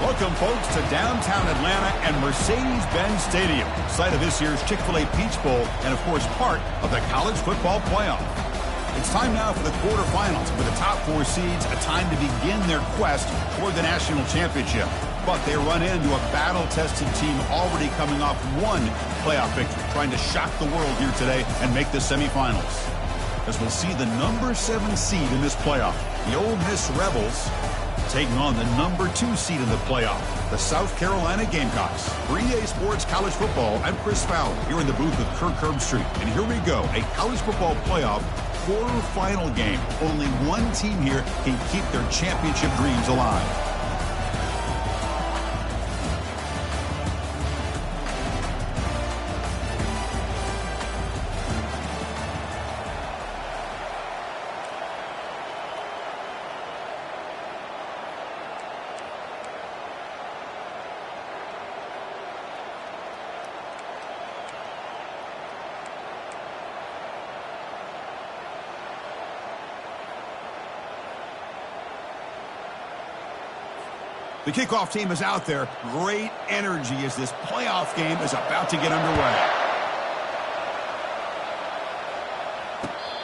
Welcome, folks, to downtown Atlanta and Mercedes-Benz Stadium, site of this year's Chick-fil-A Peach Bowl and, of course, part of the college football playoff. It's time now for the quarterfinals, with the top four seeds a time to begin their quest toward the national championship. But they run into a battle-tested team already coming off one playoff victory, trying to shock the world here today and make the semifinals. As we'll see the number 7 seed in this playoff, the Ole Miss Rebels, taking on the number 2 seed in the playoff, the South Carolina Gamecocks. For EA Sports College Football, I'm Chris Fowler, here in the booth with Kirk Herbstreit. And here we go, a college football playoff quarterfinal game. Only one team here can keep their championship dreams alive. The kickoff team is out there. Great energy as this playoff game is about to get underway.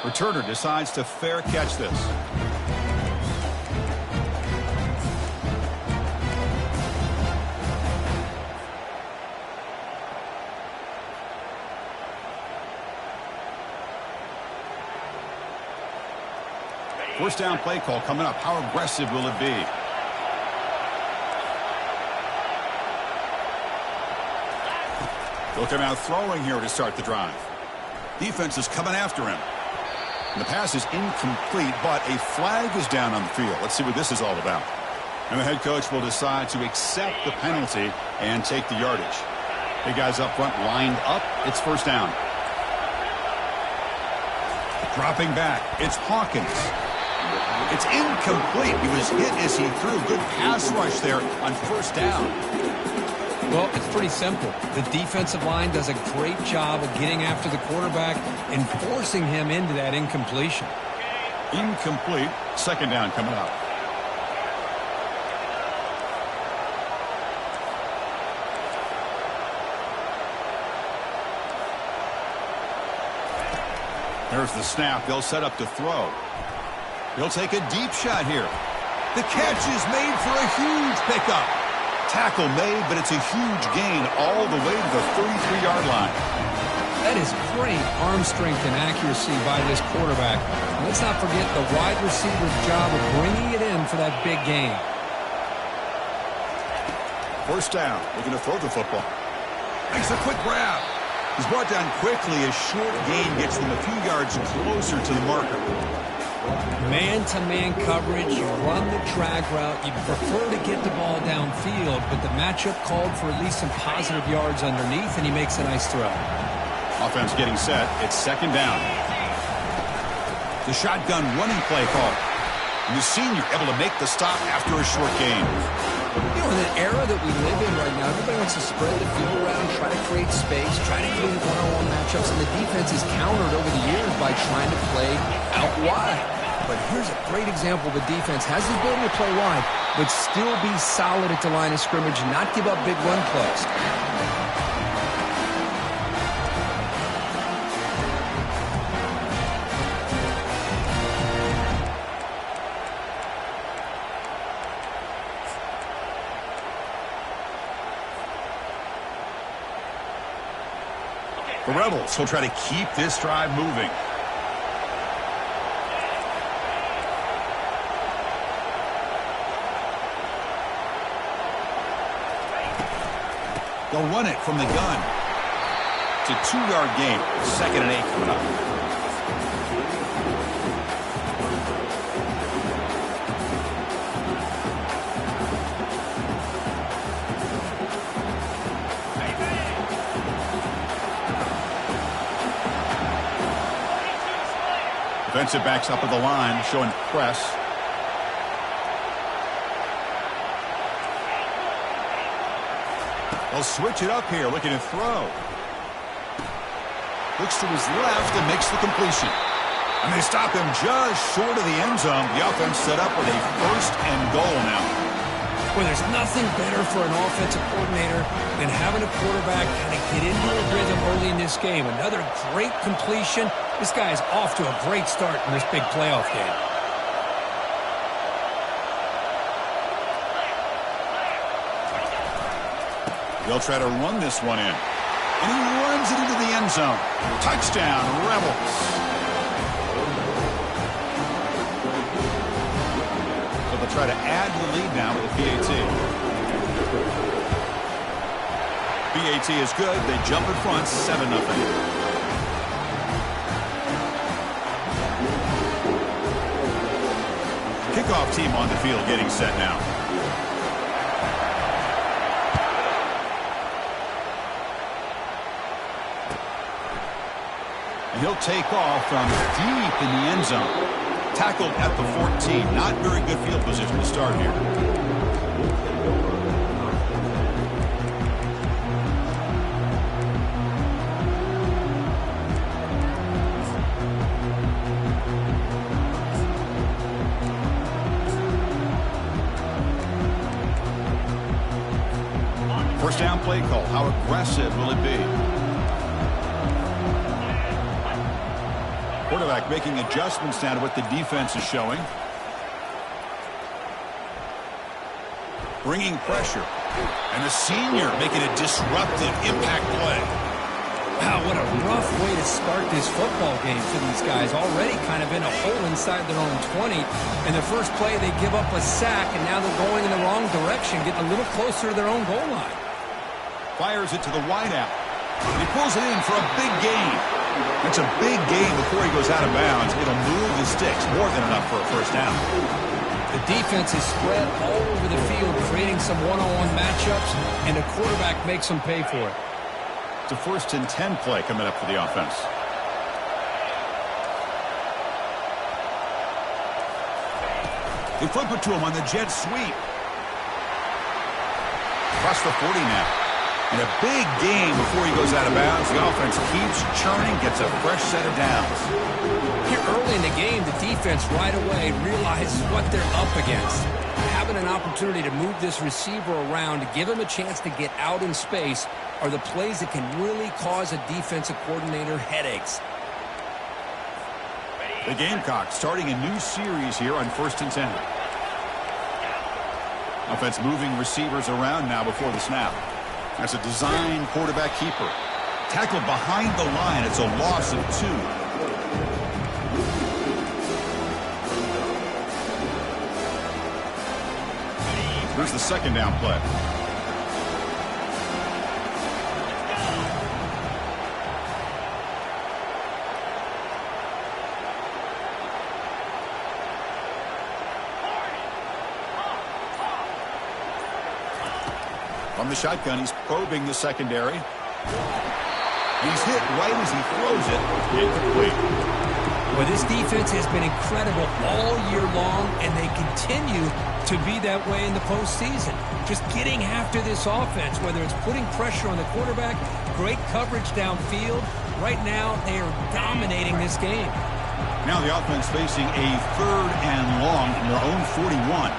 Returner decides to fair catch this. First down play call coming up. How aggressive will it be? They'll come out throwing here to start the drive. Defense is coming after him. And the pass is incomplete, but a flag is down on the field. Let's see what this is all about. And the head coach will decide to accept the penalty and take the yardage. Big guys up front lined up. It's first down. Dropping back. It's Hawkins. It's incomplete. He was hit as he threw. Good pass rush there on first down. Well, it's pretty simple. The defensive line does a great job of getting after the quarterback and forcing him into that incompletion. Incomplete. Second down coming up. There's the snap. They'll set up to throw. He'll take a deep shot here. The catch is made for a huge pickup. Tackle made, but it's a huge gain all the way to the 33-yard line. That is great arm strength and accuracy by this quarterback. And let's not forget the wide receiver's job of bringing it in for that big gain. First down. Looking to throw the football. Makes a quick grab. He's brought down quickly. A short gain gets them a few yards closer to the marker. Man-to-man coverage, you run the drag route, you prefer to get the ball downfield, but the matchup called for at least some positive yards underneath, and he makes a nice throw. Offense getting set. It's second down. The shotgun running play call. And the senior able to make the stop after a short gain. You know, in an era that we live in right now, everybody wants to spread the field around, try to create space, try to create one-on-one matchups, and the defense is countered over the years by trying to play out wide. But here's a great example. The defense has the ability to play wide, but still be solid at the line of scrimmage, not give up big run plays. The Rebels will try to keep this drive moving. They'll run it from the gun. It's a 2-yard gain. Second and 8 coming up. Defensive backs up at the line, showing press. They'll switch it up here, looking to throw. Looks to his left and makes the completion. And they stop him just short of the end zone. The offense set up with a first and goal now. Well, there's nothing better for an offensive coordinator than having a quarterback kind of get into a rhythm early in this game. Another great completion. This guy is off to a great start in this big playoff game. They'll try to run this one in. And he runs it into the end zone. Touchdown, Rebels. So they'll try to add the lead now with the PAT. PAT is good. They jump in front, 7-0. Kickoff team on the field getting set now. And he'll take off from deep in the end zone. Tackled at the 14. Not very good field position to start here. First down play call. How aggressive will it be? Quarterback making adjustments now to what the defense is showing. Bringing pressure. And the senior making a disruptive impact play. Wow, what a rough way to start this football game for these guys. Already kind of in a hole inside their own 20. In the first play, they give up a sack, and now they're going in the wrong direction, getting a little closer to their own goal line. Fires it to the wideout. He pulls it in for a big gain. It's a big gain before he goes out of bounds. It'll move the sticks. More than enough for a first down. The defense is spread all over the field, creating some one-on-one matchups, and the quarterback makes them pay for it. It's a 1st and 10 play coming up for the offense. They flip it to him on the jet sweep. Across the 40 now. And a big gain before he goes out of bounds. The offense keeps churning, gets a fresh set of downs. Here early in the game, the defense right away realizes what they're up against. Having an opportunity to move this receiver around, to give him a chance to get out in space, are the plays that can really cause a defensive coordinator headaches. The Gamecocks starting a new series here on 1st and 10. Offense moving receivers around now before the snap. That's a design quarterback keeper. Tackled behind the line. It's a loss of 2. Here's the 2nd down play. From the shotgun, he's probing the secondary. He's hit right as he throws it. Incomplete. Well, this defense has been incredible all year long, and they continue to be that way in the postseason. Just getting after this offense, whether it's putting pressure on the quarterback, great coverage downfield. Right now, they are dominating this game. Now the offense facing a 3rd and long from their own 41.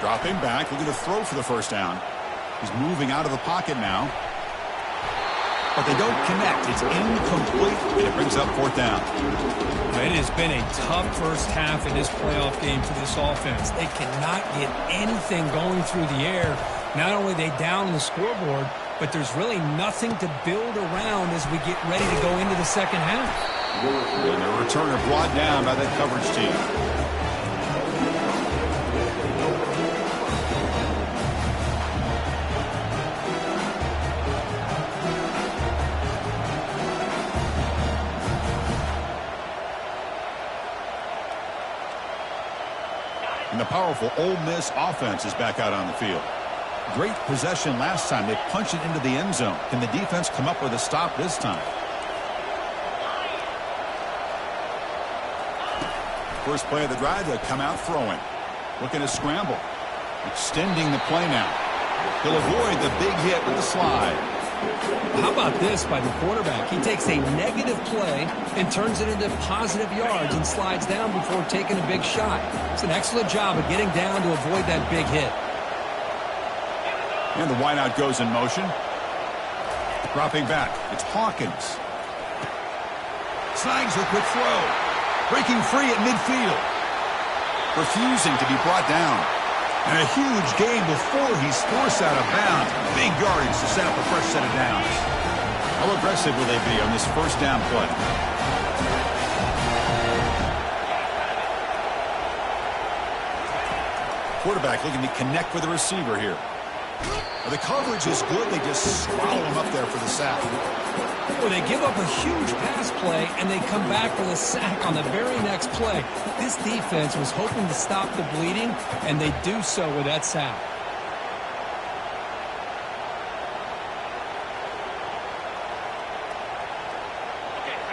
Dropping back, looking to throw for the first down. He's moving out of the pocket now. But they don't connect. It's incomplete, and it brings up 4th down. It has been a tough first half in this playoff game for this offense. They cannot get anything going through the air. Not only are they down the scoreboard, but there's really nothing to build around as we get ready to go into the second half. And the returner brought down by that coverage team. And the powerful Ole Miss offense is back out on the field. Great possession last time. They punched it into the end zone. Can the defense come up with a stop this time? First play of the drive, they'll come out throwing. Looking to scramble. Extending the play now. He'll avoid the big hit with the slide. How about this by the quarterback? He takes a negative play and turns it into positive yards and slides down before taking a big shot. It's an excellent job of getting down to avoid that big hit. And the wideout goes in motion. Dropping back, it's Hawkins. Snags a quick throw. Breaking free at midfield. Refusing to be brought down. And a huge gain before he's forced out of bounds. Big yardage to set up a fresh set of downs. How aggressive will they be on this first down play? Quarterback looking to connect with the receiver here. Well, the coverage is good. They just swallow him up there for the sack. Well, they give up a huge pass play, and they come back for the sack on the very next play. This defense was hoping to stop the bleeding, and they do so with that sack.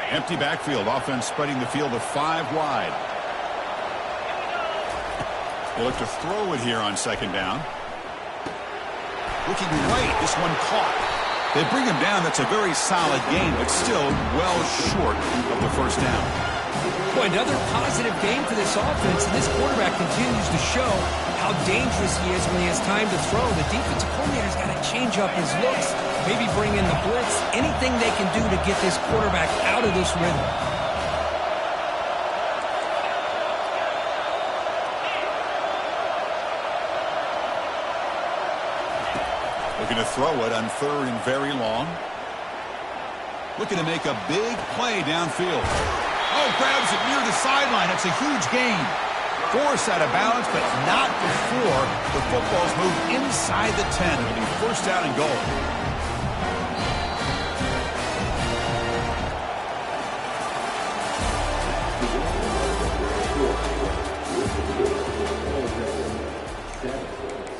Empty backfield. Offense spreading the field to 5 wide. They look to throw it here on second down. Looking right. This one caught. They bring him down. That's a very solid gain, but still well short of the first down. Boy, another positive game for this offense, and this quarterback continues to show how dangerous he is when he has time to throw. The defensive coordinator's got to change up his looks, maybe bring in the blitz, anything they can do to get this quarterback out of this rhythm. Looking to throw it on 3rd and very long. Looking to make a big play downfield. Oh, grabs it near the sideline. That's a huge gain. Forced out of bounds, but not before the football's moved inside the 10. It'll be first down and goal.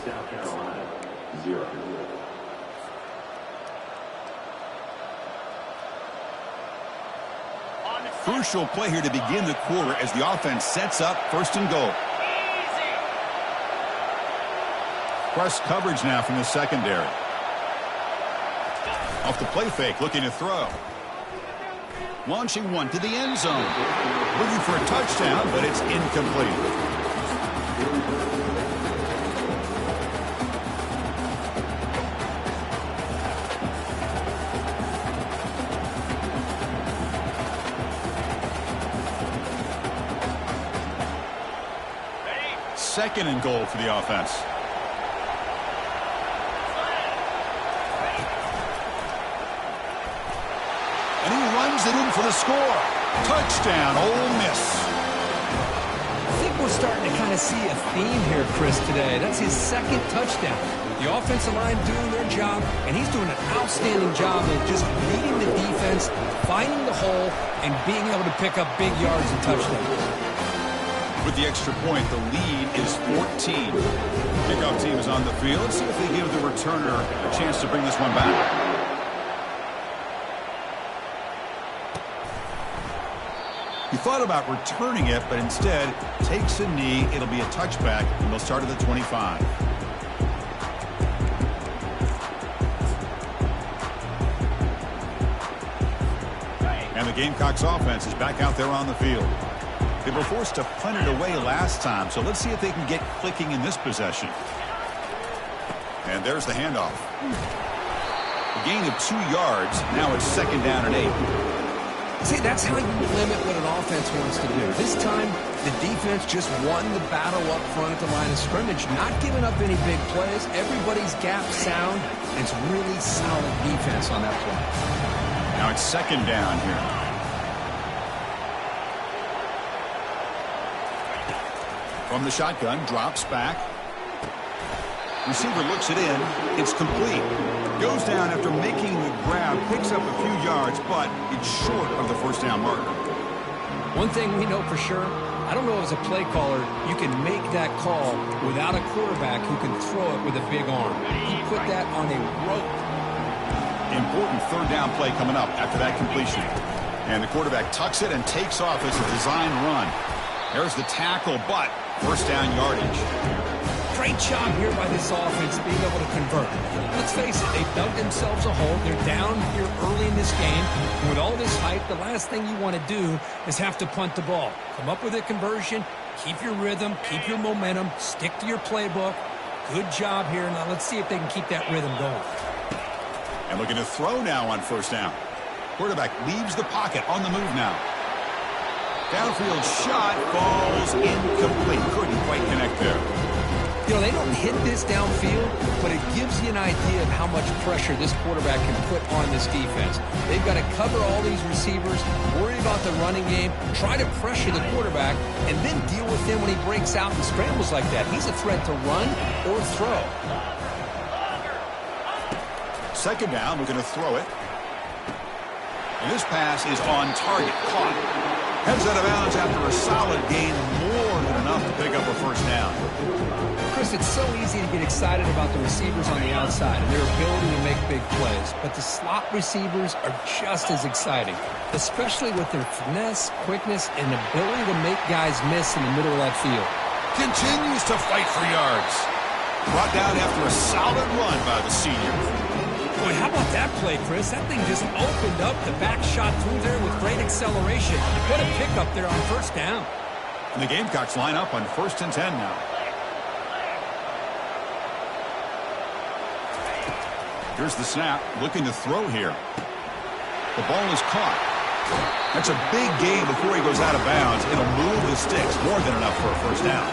South Carolina, 0. Crucial play here to begin the quarter as the offense sets up 1st and goal. Press coverage now from the secondary. Off the play fake, looking to throw. Launching one to the end zone. Looking for a touchdown, but it's incomplete. Second and goal for the offense. And he runs it in for the score. Touchdown, Ole Miss. I think we're starting to kind of see a theme here, Chris, today. That's his 2nd touchdown. The offensive line doing their job, and he's doing an outstanding job of just reading the defense, finding the hole, and being able to pick up big yards and touchdowns. With the extra point, the lead is 14. Kickoff team is on the field. Let's see if they give the returner a chance to bring this one back. He thought about returning it, but instead takes a knee. It'll be a touchback, and they'll start at the 25. And the Gamecocks offense is back out there on the field. They were forced to punt it away last time, so let's see if they can get clicking in this possession. And there's the handoff. A gain of 2 yards. Now it's 2nd down and 8. See, that's how you limit what an offense wants to do. This time, the defense just won the battle up front at the line of scrimmage, not giving up any big plays. Everybody's gap sound, and it's really solid defense on that play. Now it's 2nd down here. From the shotgun, drops back. Receiver looks it in. It's complete. Goes down after making the grab, picks up a few yards, but it's short of the first down marker. One thing we know for sure, I don't know as a play caller, you can make that call without a quarterback who can throw it with a big arm. He put that on a rope. Important 3rd down play coming up after that completion. And the quarterback tucks it and takes off as a design run. There's the tackle, but first down yardage. Great job here by this offense being able to convert. Let's face it, they've dug themselves a hole. They're down here early in this game. And with all this hype, the last thing you want to do is have to punt the ball. Come up with a conversion, keep your rhythm, keep your momentum, stick to your playbook. Good job here. Now let's see if they can keep that rhythm going. And looking to throw now on first down. Quarterback leaves the pocket on the move now. Downfield shot falls incomplete. Couldn't quite connect there. You know, they don't hit this downfield, but it gives you an idea of how much pressure this quarterback can put on this defense. They've got to cover all these receivers, worry about the running game, try to pressure the quarterback, and then deal with him when he breaks out and scrambles like that. He's a threat to run or throw. Second down, we're going to throw it. And this pass is on target, caught. Heads out of bounds after a solid gain, more than enough to pick up a first down. Chris, it's so easy to get excited about the receivers on the outside and their ability to make big plays, but the slot receivers are just as exciting, especially with their finesse, quickness, and ability to make guys miss in the middle of that field. Continues to fight for yards. Brought down after a solid run by the senior. Boy, how about that play, Chris? That thing just opened up. The back shot through there with great acceleration. What a pickup there on first down. And the Gamecocks line up on 1st and 10 now. Here's the snap. Looking to throw here. The ball is caught. That's a big gain before he goes out of bounds. It'll move the sticks. More than enough for a first down.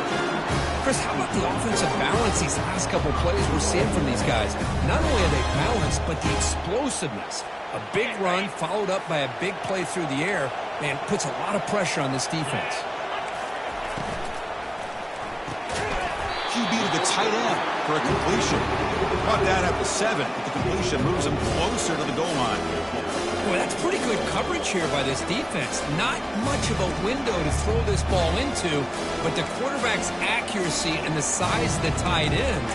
Chris, how about the offensive balance these last couple plays we're seeing from these guys? Not only are they balanced, but the explosiveness. A big run followed up by a big play through the air, man, puts a lot of pressure on this defense. QB to the tight end for a completion. Caught that at the 7, but the completion moves him closer to the goal line. Boy, that's pretty good coverage here by this defense. Not much of a window to throw this ball into, but the quarterback's accuracy and the size of the tight end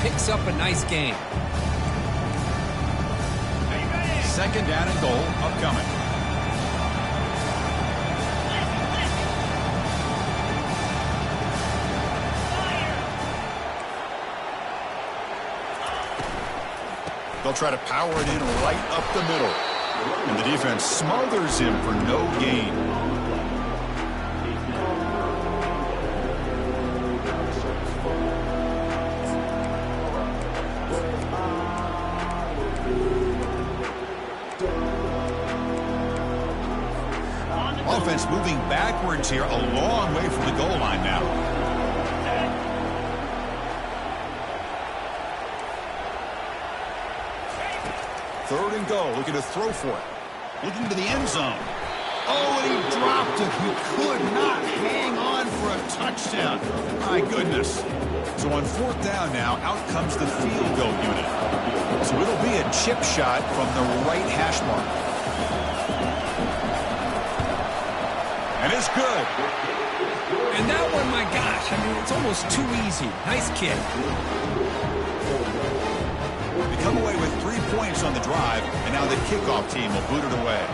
picks up a nice game. Second down and goal upcoming. They'll try to power it in right up the middle. And the defense smothers him for no gain. Offense moving backwards here, a long way from the goal line now. Third and goal, looking to throw for it. Looking to the end zone. Oh, and he dropped it. He could not hang on for a touchdown. My goodness. So on 4th down now, out comes the field goal unit. So it'll be a chip shot from the right hash mark. And it's good. And that one, my gosh, I mean, it's almost too easy. Nice kick. They come away with 3 points on the drive, and now the kickoff team will boot it away.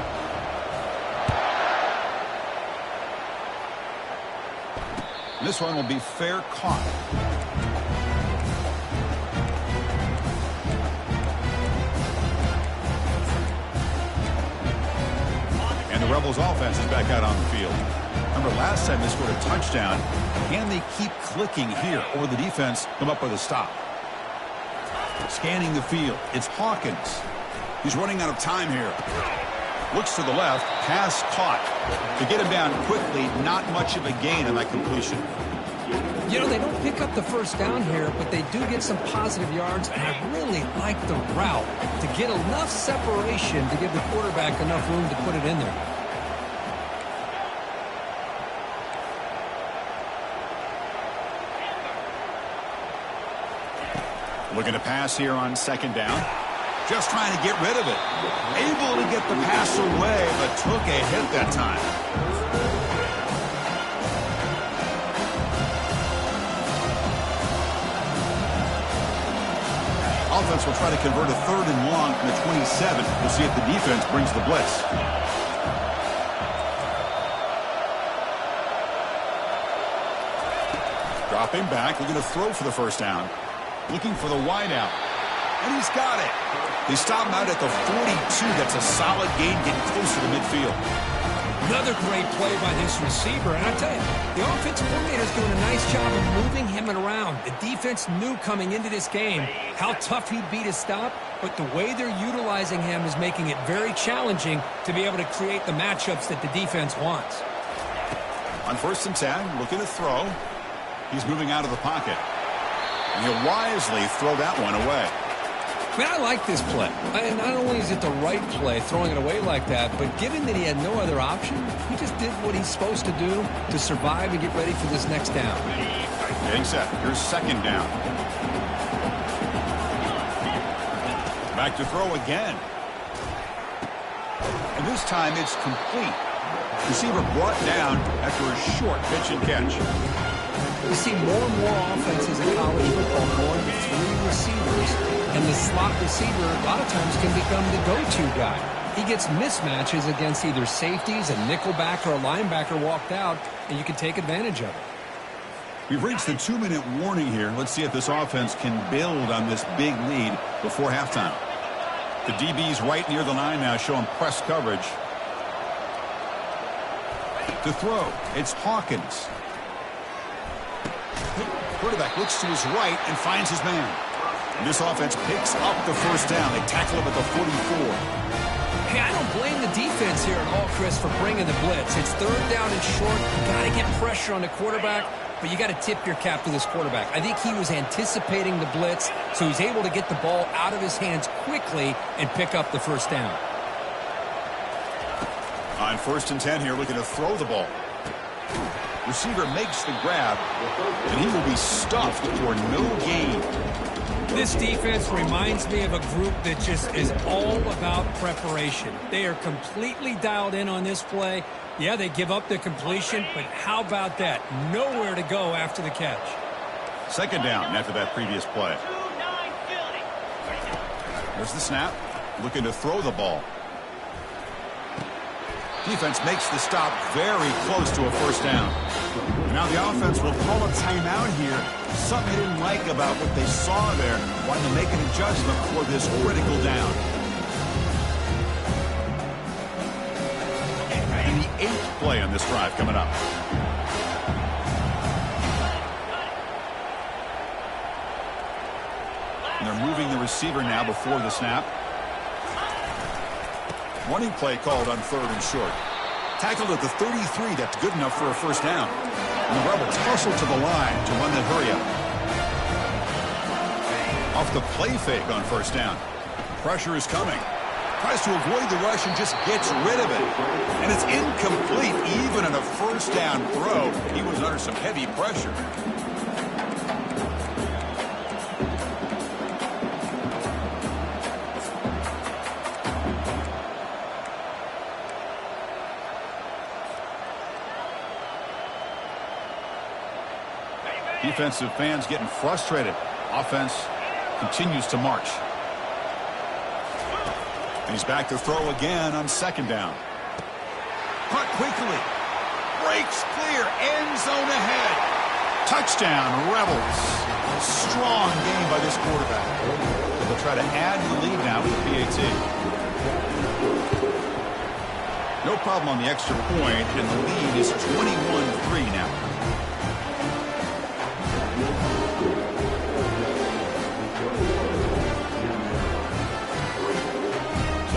And this one will be fair caught. And the Rebels offense is back out on the field. Remember, last time they scored a touchdown. Can they keep clicking here, or the defense come up with a stop? Scanning the field, it's Hawkins. He's running out of time here. Looks to the left, pass caught. To get him down quickly, not much of a gain on that completion. You know, they don't pick up the first down here, but they do get some positive yards, and I really like the route to get enough separation to give the quarterback enough room to put it in there. Looking to pass here on 2nd down. Just trying to get rid of it. Able to get the pass away, but took a hit that time. Offense will try to convert a 3rd and long from the 27. We'll see if the defense brings the blitz. Dropping back, looking to throw for the first down. Looking for the wide out. And he's got it. They stop him out at the 42. That's a solid gain, getting closer to midfield. Another great play by this receiver. And I tell you, the offensive coordinator is doing a nice job of moving him around. The defense knew coming into this game how tough he'd be to stop, but the way they're utilizing him is making it very challenging to be able to create the matchups that the defense wants. On 1st and 10, looking to throw. He's moving out of the pocket. And he'll wisely throw that one away. Man, I like this play. Not only is it the right play, throwing it away like that, but given that he had no other option, he just did what he's supposed to do to survive and get ready for this next down. Getting set. Here's 2nd down. Back to throw again. And this time it's complete. Receiver brought down after a short pitch and catch. We see more and more offenses in college football going with 3 receivers, and the slot receiver a lot of times can become the go-to guy. He gets mismatches against either safeties, a nickelback, or a linebacker walked out, and you can take advantage of it. We've reached the 2-minute warning here. Let's see if this offense can build on this big lead before halftime. The DB's right near the line now, showing press coverage. To throw, it's Hawkins. Quarterback looks to his right and finds his man. And this offense picks up the first down. They tackle him at the 44. Hey, I don't blame the defense here at all, Chris, for bringing the blitz. It's 3rd down and short. You got to get pressure on the quarterback, but you got to tip your cap to this quarterback. I think he was anticipating the blitz, so he's able to get the ball out of his hands quickly and pick up the first down. On 1st and 10 here, looking to throw the ball. Receiver makes the grab, and he will be stuffed for no gain. This defense reminds me of a group that just is all about preparation. They are completely dialed in on this play. Yeah, they give up the completion, but how about that? Nowhere to go after the catch. 2nd down after that previous play. There's the snap. Looking to throw the ball. Defense makes the stop very close to a first down. Now the offense will call a timeout here. Something they didn't like about what they saw there. Wanting to make an adjustment for this critical down. And the 8th play on this drive coming up. And they're moving the receiver now before the snap. Running play called on 3rd and short. Tackled at the 33. That's good enough for a first down. And the Rebels hustle to the line to run that hurry up. Off the play fake on first down. Pressure is coming. Tries to avoid the rush and just gets rid of it. And it's incomplete even on a first down throw. He was under some heavy pressure. Defensive fans getting frustrated. Offense continues to march. And he's back to throw again on 2nd down. Caught quickly. Breaks clear. End zone ahead. Touchdown, Rebels. Strong game by this quarterback. They'll try to add to the lead now with the PAT. No problem on the extra point, and the lead is 21-3 now.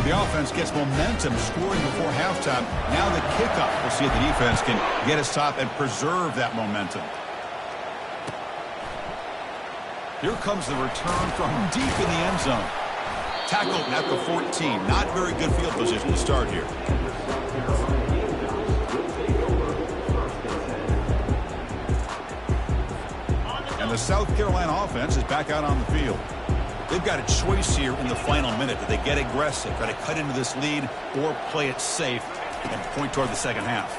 The offense gets momentum, scoring before halftime. Now the kickoff. We'll see if the defense can get us top and preserve that momentum. Here comes the return from deep in the end zone. Tackled at the 14. Not very good field position to start here. And the South Carolina offense is back out on the field. They've got a choice here in the final minute. Do they get aggressive, try to cut into this lead, or play it safe and point toward the second half?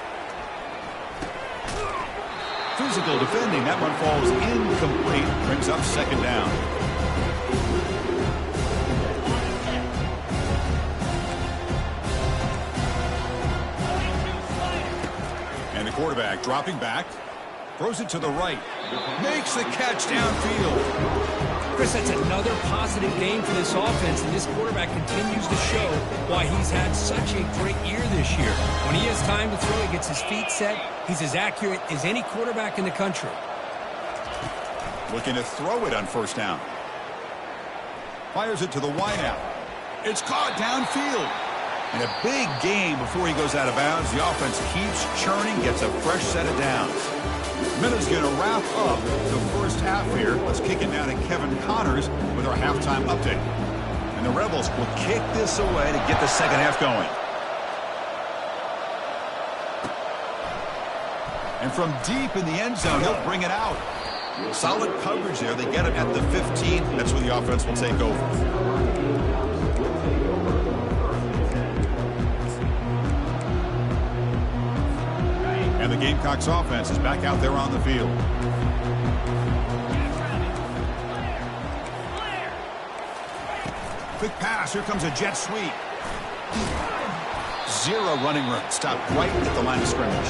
Physical defending. That one falls incomplete. Brings up 2nd down. And the quarterback dropping back. Throws it to the right. Makes the catch downfield. Chris, that's another positive game for this offense, and this quarterback continues to show why he's had such a great year this year. When he has time to throw, he gets his feet set. He's as accurate as any quarterback in the country. Looking to throw it on first down. Fires it to the wideout. It's caught downfield. And a big gain before he goes out of bounds. The offense keeps churning, gets a fresh set of downs. Minutes going to wrap up the first half here. Let's kick it down to Kevin Connors with our halftime update. And the Rebels will kick this away to get the second half going. And from deep in the end zone, he'll bring it out. Solid coverage there. They get him at the 15. That's where the offense will take over. And the Gamecocks offense is back out there on the field. Quick pass. Here comes a jet sweep. Zero running room. Stopped right at the line of scrimmage.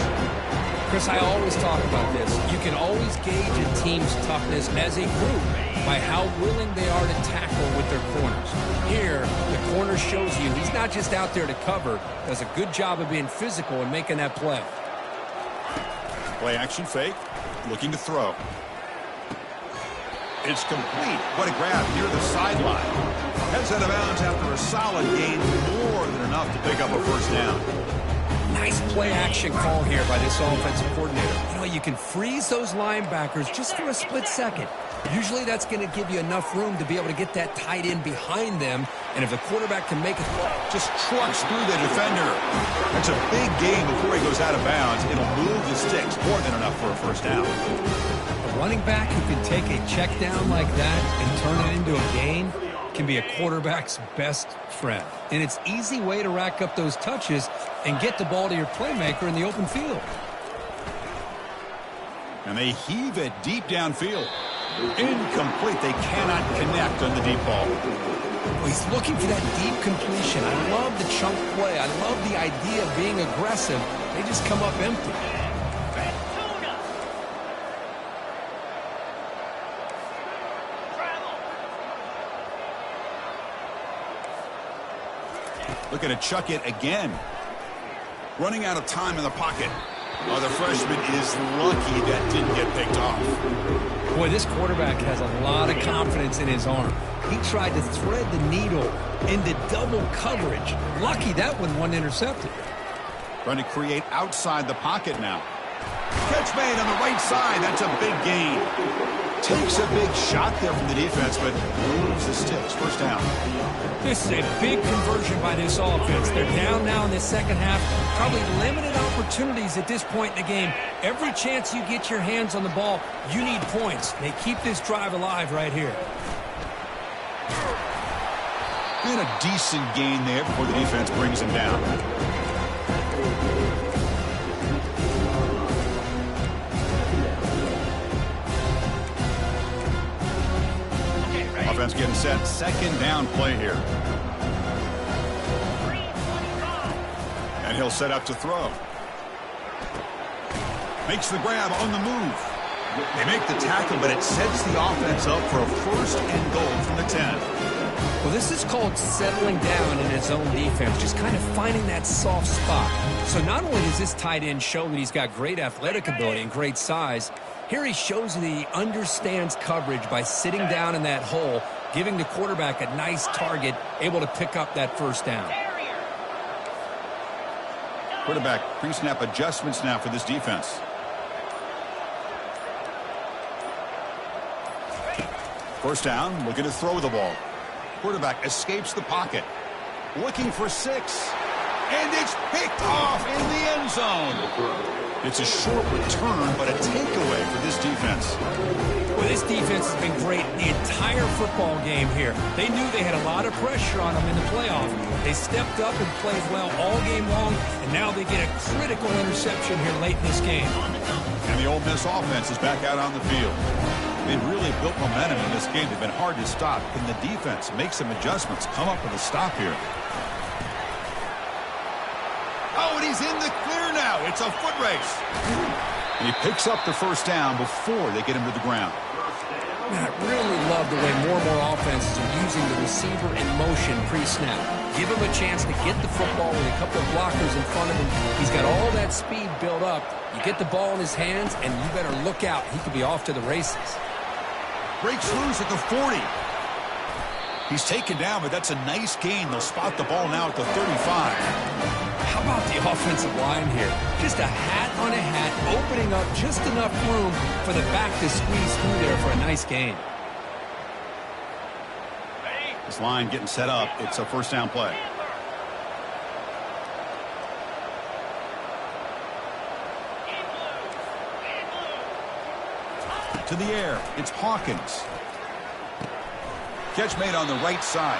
Chris, I always talk about this. You can always gauge a team's toughness as a group by how willing they are to tackle with their corners. Here, the corner shows you he's not just out there to cover, does a good job of being physical and making that play. Play action fake, looking to throw. It's complete. What a grab near the sideline. Heads out of bounds after a solid gain, more than enough to pick up a first down. Nice play action call here by this offensive coordinator. You know, you can freeze those linebackers just for a split second. Usually that's going to give you enough room to be able to get that tight end behind them. And if the quarterback can make it, just trucks through the defender. That's a big gain before he goes out of bounds. It'll move the sticks, more than enough for a first down. A running back who can take a check down like that and turn it into a gain can be a quarterback's best friend. And it's an easy way to rack up those touches and get the ball to your playmaker in the open field. And they heave it deep downfield. Incomplete. They cannot connect on the deep ball. He's looking for that deep completion. I love the chunk play. I love the idea of being aggressive. They just come up empty. Looking to chuck it again. Running out of time in the pocket. Oh, the freshman is lucky that didn't get picked off. Boy, this quarterback has a lot of confidence in his arm. He tried to thread the needle into double coverage. Lucky that one wasn't intercepted. Trying to create outside the pocket now. Catch made on the right side. That's a big gain. Takes a big shot there from the defense, but moves the sticks. First down. This is a big conversion by this offense. They're down now in the second half. Probably limited opportunities at this point in the game. Every chance you get your hands on the ball, you need points. They keep this drive alive right here. And a decent gain there before the defense brings him down. Offense getting set. Second down play here. And he'll set up to throw. Makes the grab on the move. They make the tackle, but it sets the offense up for a first and goal from the 10. Well, this is called settling down in his own defense, just kind of finding that soft spot. So not only does this tight end show that he's got great athletic ability and great size, here he shows that he understands coverage by sitting down in that hole, giving the quarterback a nice target, able to pick up that first down. Quarterback pre-snap adjustments now for this defense. First down, looking to throw the ball. Quarterback escapes the pocket. Looking for 6. And it's picked off in the end zone. It's a short return, but a takeaway for this defense. Well, this defense has been great the entire football game here. They knew they had a lot of pressure on them in the playoff. They stepped up and played well all game long, and now they get a critical interception here late in this game. And the Ole Miss offense is back out on the field. They've really built momentum in this game. They've been hard to stop. Can the defense make some adjustments, come up with a stop here? Oh, and he's in the clear now. It's a foot race. And he picks up the first down before they get him to the ground. Man, I really love the way more and more offenses are using the receiver in motion pre-snap. Give him a chance to get the football with a couple of blockers in front of him. He's got all that speed built up. You get the ball in his hands, and you better look out. He could be off to the races. Breaks loose at the 40. He's taken down, but that's a nice gain. They'll spot the ball now at the 35. How about the offensive line here? Just a hat on a hat, opening up just enough room for the back to squeeze through there for a nice gain. This line getting set up. It's a first down play. To the air. It's Hawkins. Catch made on the right side.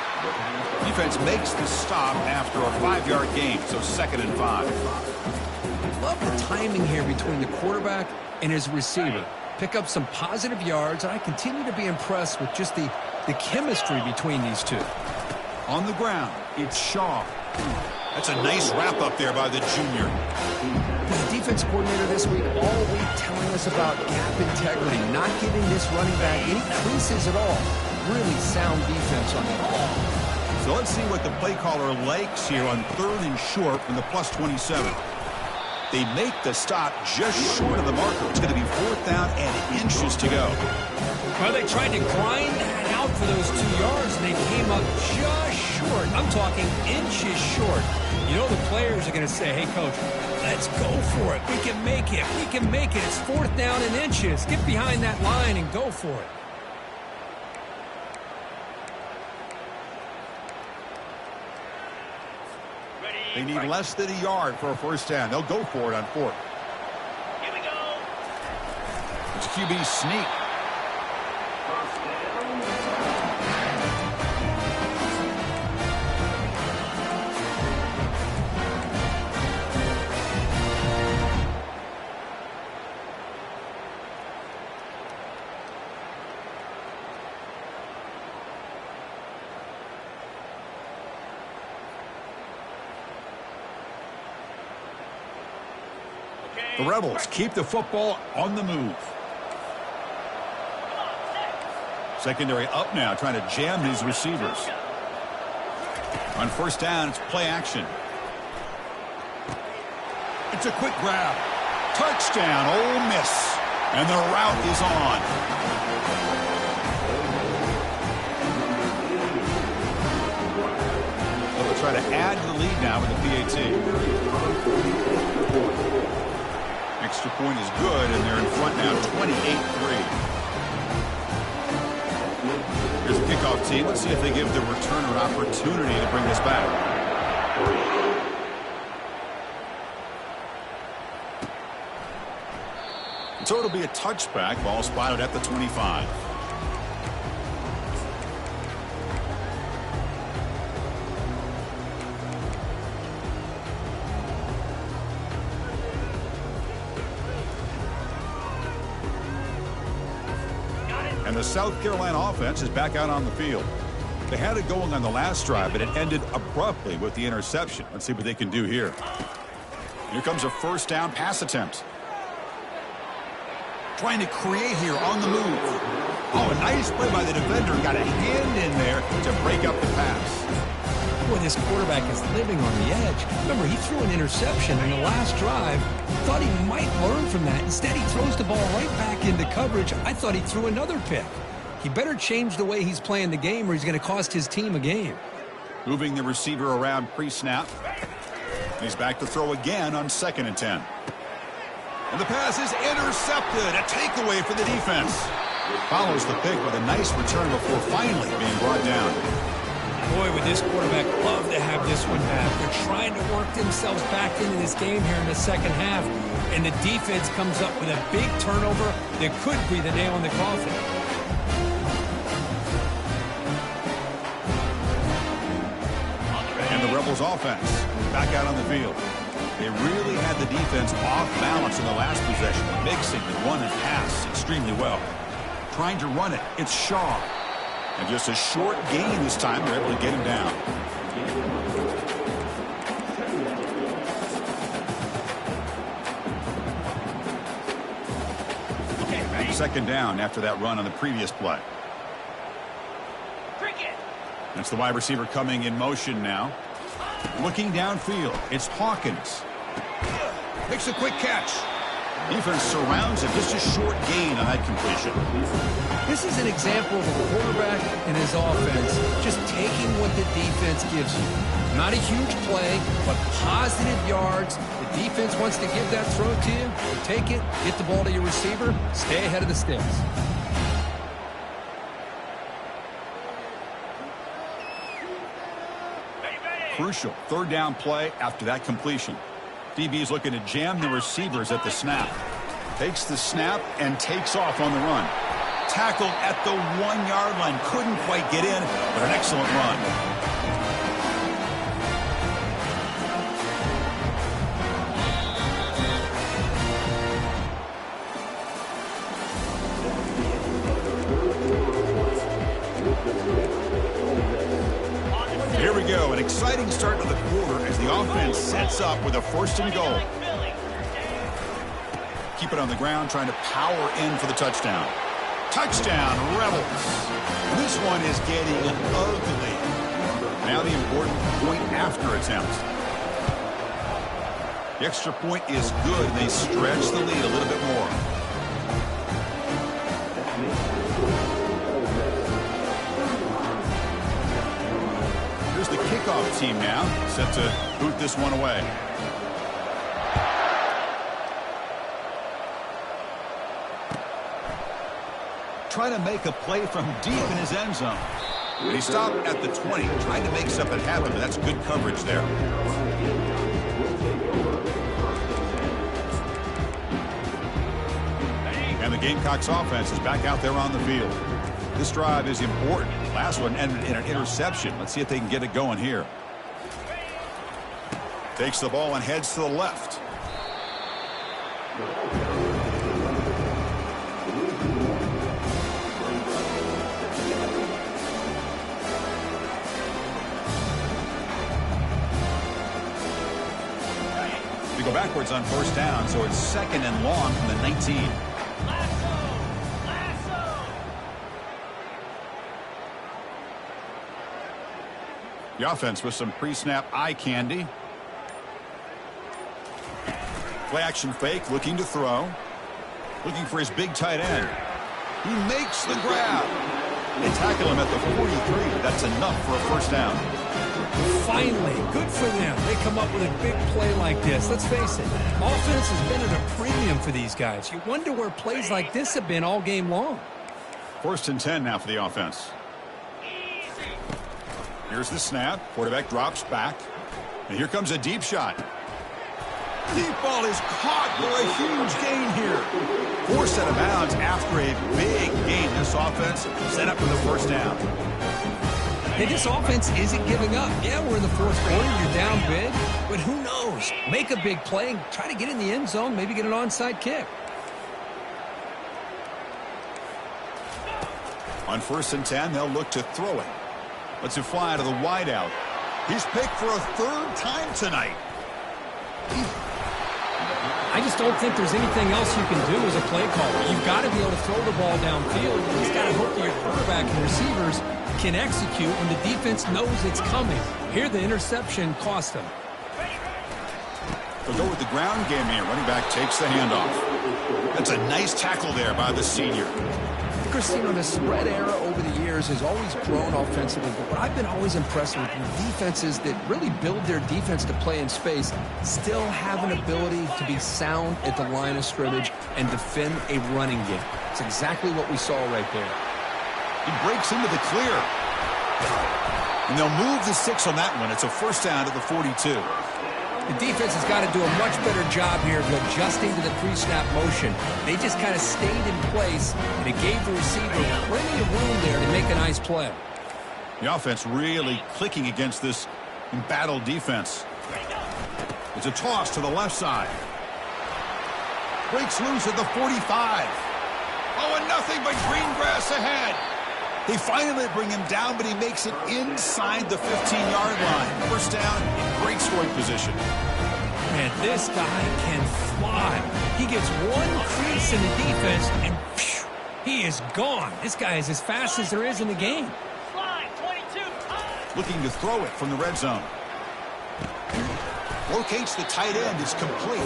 Defense makes the stop after a 5-yard gain, so 2nd and 5. Love the timing here between the quarterback and his receiver. Pick up some positive yards, and I continue to be impressed with just the chemistry between these two. On the ground, it's Shaw. That's a nice wrap-up there by the junior. The defense coordinator this week all week telling us about gap integrity, not giving this running back any creases at all. Really sound defense on that ball. So let's see what the play caller likes here on 3rd and short from the plus 27. They make the stop just short of the marker. It's going to be 4th down and inches to go. Well, they tried to grind that out for those 2 yards, and they came up just short. I'm talking inches short. You know the players are going to say, hey, Coach, let's go for it. We can make it. We can make it. It's 4th down and inches. Get behind that line and go for it. They need less than a yard for a first down. They'll go for it on 4th. Here we go. It's QB sneak. The Rebels keep the football on the move. Secondary up now, trying to jam these receivers. On first down, it's play action. It's a quick grab. Touchdown, Ole Miss. And the route is on. They'll try to add to the lead now with the PAT. Extra point is good, and they're in front now, 28-3. Here's the kickoff team. Let's see if they give the returner an opportunity to bring this back. So it'll be a touchback. Ball spotted at the 25. And the South Carolina offense is back out on the field. They had it going on the last drive, but it ended abruptly with the interception. Let's see what they can do here. Here comes a first down pass attempt. Trying to create here on the move. Oh, a nice play by the defender. Got a hand in there to break up the pass. Boy, this quarterback is living on the edge. Remember, he threw an interception in the last drive. Thought he might learn from that. Instead, he throws the ball right back into coverage. I thought he threw another pick. He better change the way he's playing the game or he's going to cost his team a game. Moving the receiver around pre-snap. He's back to throw again on 2nd and 10. And the pass is intercepted. A takeaway for the defense. Follows the pick with a nice return before finally being brought down. Boy, would this quarterback love to have this one back. They're trying to work themselves back into this game here in the second half. And the defense comes up with a big turnover that could be the nail in the coffin. And the Rebels offense back out on the field. They really had the defense off balance in the last possession, mixing the run and pass extremely well. Trying to run it, it's Shaw. And just a short gain this time, they're able to get him down. second down after that run on the previous play. Cricket. That's the wide receiver coming in motion now. Looking downfield, it's Hawkins. Makes a quick catch. Defense surrounds him. Just a short gain on that completion. This is an example of a quarterback and his offense just taking what the defense gives you. Not a huge play, but positive yards. The defense wants to give that throw to you. You take it, get the ball to your receiver, stay ahead of the sticks. Crucial third down play after that completion. DB's looking to jam the receivers at the snap. Takes the snap and takes off on the run. Tackled at the 1-yard line. Couldn't quite get in, but an excellent run. Here we go, an exciting start to the quarter as the offense sets up with a 1st and goal. Keep it on the ground, trying to power in for the touchdown. Touchdown, Rebels. This one is getting ugly. Now the important point after attempt. The extra point is good. They stretch the lead a little bit more. Here's the kickoff team now, set to boot this one away. Trying to make a play from deep in his end zone. And he stopped at the 20, trying to make something happen, but that's good coverage there. And the Gamecocks offense is back out there on the field. This drive is important. Last one ended in an interception. Let's see if they can get it going here. Takes the ball and heads to the left. We go backwards on 1st down, so it's 2nd and long from the 19. The offense with some pre-snap eye candy. Play action fake, looking to throw. Looking for his big tight end. He makes the grab. They tackle him at the 43. That's enough for a 1st down. Finally, good for them. They come up with a big play like this. Let's face it, offense has been at a premium for these guys. You wonder where plays like this have been all game long. 1st and 10 now for the offense. Here's the snap. Quarterback drops back. And here comes a deep shot. Deep ball is caught for a huge gain here. Forced out of bounds after a big gain. This offense set up for the 1st down. Hey, this offense isn't giving up. Yeah, we're in the 4th quarter. You're down big. But who knows? Make a big play. Try to get in the end zone. Maybe get an onside kick. On 1st and 10, they'll look to throw it. Let's it fly to the wideout. He's picked for a 3rd time tonight. I just don't think there's anything else you can do as a play caller. You've got to be able to throw the ball downfield. You just got to hope that your quarterback and receivers can execute when the defense knows it's coming. Here, the interception cost them. They'll go with the ground game here. Running back takes the handoff. That's a nice tackle there by the senior. Cristino, the spread era over the years has always grown offensively, but what I've been always impressed with defenses that really build their defense to play in space still have an ability to be sound at the line of scrimmage and defend a running game. It's exactly what we saw right there. He breaks into the clear. And they'll move the 6 on that one. It's a 1st down to the 42. The defense has got to do a much better job here of adjusting to the pre-snap motion. They just kind of stayed in place, and it gave the receiver plenty of room there to make a nice play. The offense really clicking against this embattled defense. It's a toss to the left side. Breaks loose at the 45. Oh, and nothing but green grass ahead. They finally bring him down, but he makes it inside the 15-yard line. 1st down in great scoring position. Man, this guy can fly. He gets one crease in the defense, and He is gone. This guy is as fast as there is in the game. Slide, 22, time. Looking to throw it from the red zone. Locates the tight end. It's complete.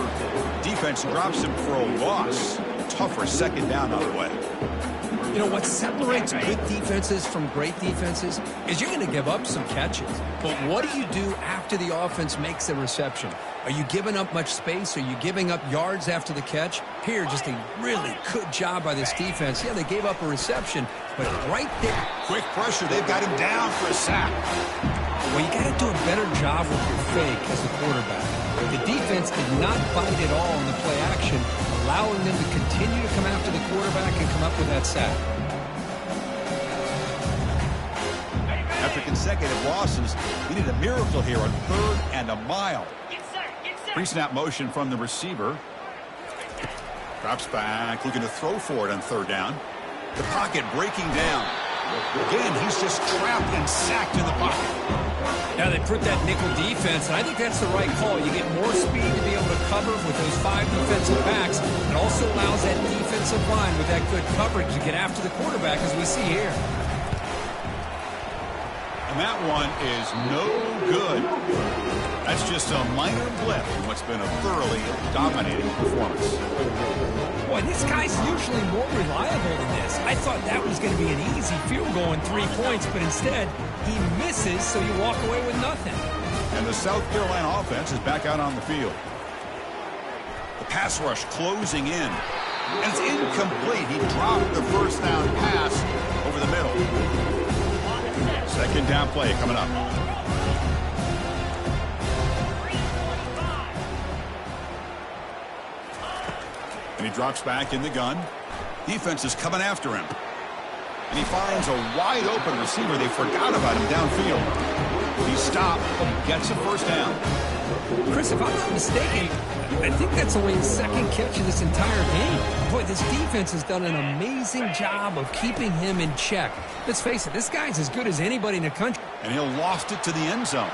Defense drops him for a loss. Tougher second down on the way. You know, what separates good defenses from great defenses is you're going to give up some catches. But what do you do after the offense makes the reception? Are you giving up much space? Are you giving up yards after the catch? Here, just a really good job by this defense. Yeah, they gave up a reception, but right there. Quick pressure. They've got him down for a sack. Well, you got to do a better job with your fake as a quarterback. The defense did not bite at all in the play action, allowing them to continue to come after the quarterback and come up with that sack. After consecutive losses, we need a miracle here on 3rd and a mile. Get set, get set. Pre-snap motion from the receiver. Drops back, looking to throw for it on 3rd down. The pocket breaking down. Again, he's just trapped and sacked in the pocket. Now they put that nickel defense, and I think that's the right call. You get more speed to be able to cover with those 5 defensive backs. It also allows that defensive line with that good coverage to get after the quarterback, as we see here. And that one is no good. That's just a minor blip in what's been a thoroughly dominating performance. Boy, this guy's usually more reliable than this. I thought that was going to be an easy field goal and 3 points, but instead he misses, so you walk away with nothing. And the South Carolina offense is back out on the field. The pass rush closing in. And it's incomplete. He dropped the first down pass over the middle. Second down play coming up. And he drops back in the gun. Defense is coming after him. And he finds a wide open receiver. They forgot about him downfield. He stopped and gets a first down. Chris, if I'm not mistaken, I think that's only his second catch of this entire game. Boy, this defense has done an amazing job of keeping him in check. Let's face it, this guy's as good as anybody in the country. And he'll loft it to the end zone.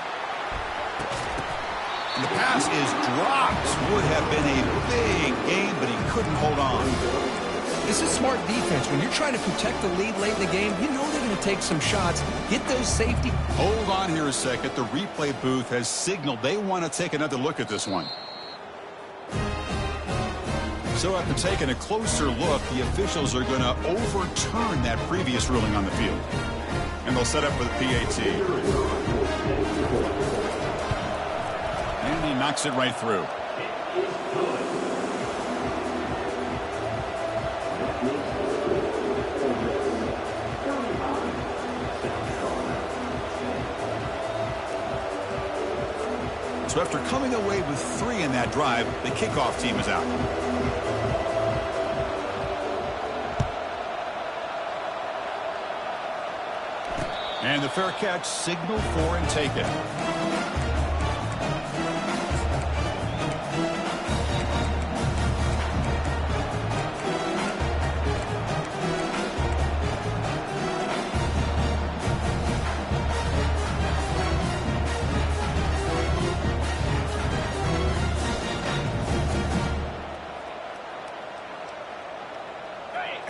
And the pass is dropped. Would have been a big game, but he couldn't hold on. This is smart defense. When you're trying to protect the lead late in the game, you know they're going to take some shots, get those safety. Hold on here a second. The replay booth has signaled they want to take another look at this one. So after taking a closer look, the officials are going to overturn that previous ruling on the field. And they'll set up with a PAT. And he knocks it right through. So after coming away with 3 in that drive, the kickoff team is out. And the fair catch signaled for and taken.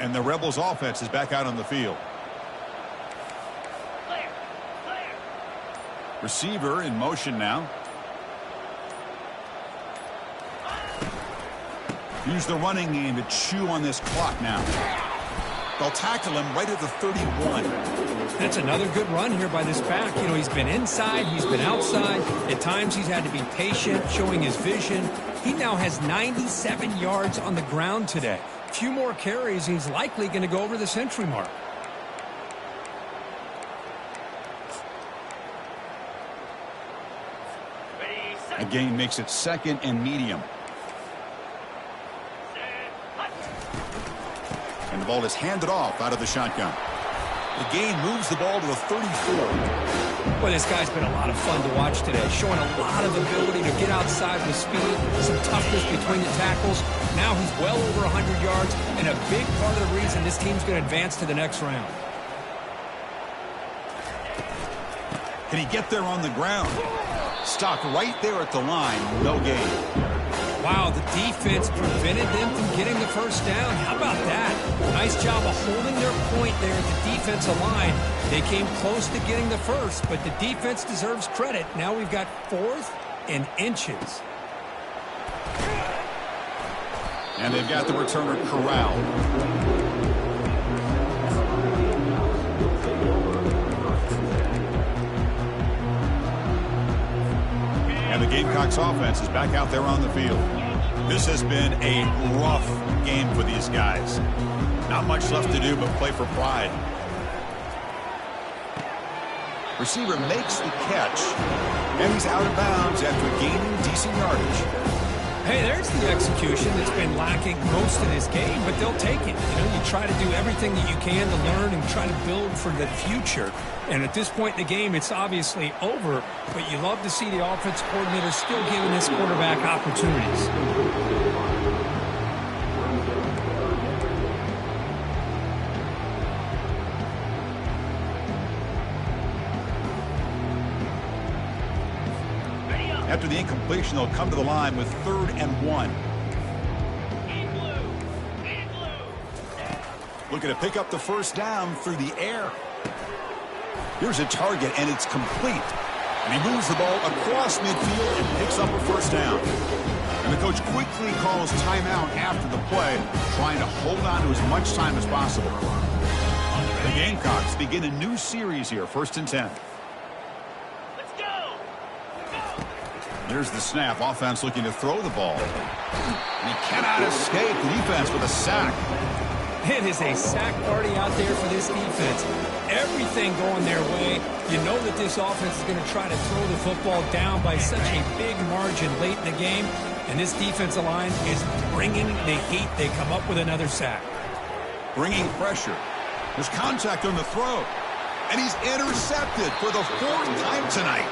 And the Rebels offense is back out on the field. Receiver in motion now. Use the running game to chew on this clock now. They'll tackle him right at the 31. That's another good run here by this back. You know, he's been inside, he's been outside. At times he's had to be patient, showing his vision. He now has 97 yards on the ground today. A few more carries, he's likely going to go over the century mark. A gain makes it 2nd and medium. And the ball is handed off out of the shotgun. The gain moves the ball to the 34. Well, this guy's been a lot of fun to watch today, showing a lot of ability to get outside with speed, some toughness between the tackles. Now he's well over 100 yards, and a big part of the reason this team's going to advance to the next round. Can he get there on the ground? Stopped right there at the line. No gain. Wow, the defense prevented them from getting the first down. How about that? Nice job of holding their point there at the defensive line. They came close to getting the first, but the defense deserves credit. Now we've got 4th and inches. And they've got the returner corralled. And the Gamecocks offense is back out there on the field. This has been a rough game for these guys. Not much left to do but play for pride. Receiver makes the catch, and he's out of bounds after gaining decent yardage. Hey, there's the execution that's been lacking most of this game, but they'll take it. You know, you try to do everything that you can to learn and try to build for the future. And at this point in the game, it's obviously over, but you love to see the offense coordinator still giving this quarterback opportunities. After the incompletion, they'll come to the line with 3rd and 1. Looking to pick up the first down through the air. Here's a target, and it's complete. And he moves the ball across midfield and picks up a first down. And the coach quickly calls timeout after the play, trying to hold on to as much time as possible. The Gamecocks begin a new series here, 1st and 10. There's the snap. Offense looking to throw the ball. And he cannot escape the defense with a sack. It is a sack party out there for this defense. Everything going their way. You know that this offense is going to try to throw the football down by such a big margin late in the game. And this defensive line is bringing the heat. They come up with another sack. Bringing pressure. There's contact on the throw. And he's intercepted for the 4th time tonight.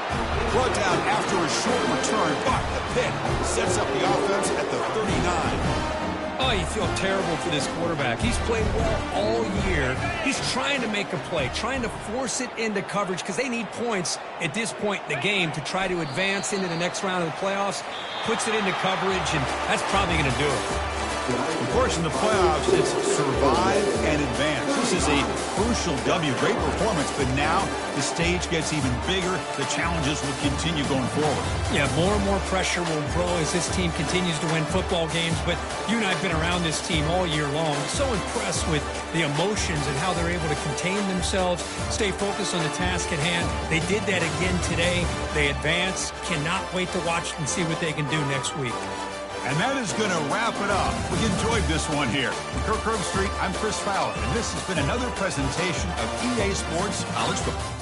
Brought down after a short return, but the pick sets up the offense at the 39. Oh, you feel terrible for this quarterback. He's played well all year. He's trying to make a play, trying to force it into coverage because they need points at this point in the game to try to advance into the next round of the playoffs. Puts it into coverage, and that's probably going to do it. Of course, in the playoffs, it's survive and advance. This is a crucial W. Great performance, but now the stage gets even bigger. The challenges will continue going forward. Yeah, more and more pressure will grow as this team continues to win football games, but you and I have been around this team all year long. So impressed with the emotions and how they're able to contain themselves, stay focused on the task at hand. They did that again today. They advance. Cannot wait to watch and see what they can do next week. And that is going to wrap it up. We enjoyed this one here. From Kirk Herbstreit, I'm Chris Fowler, and this has been another presentation of EA Sports College Football.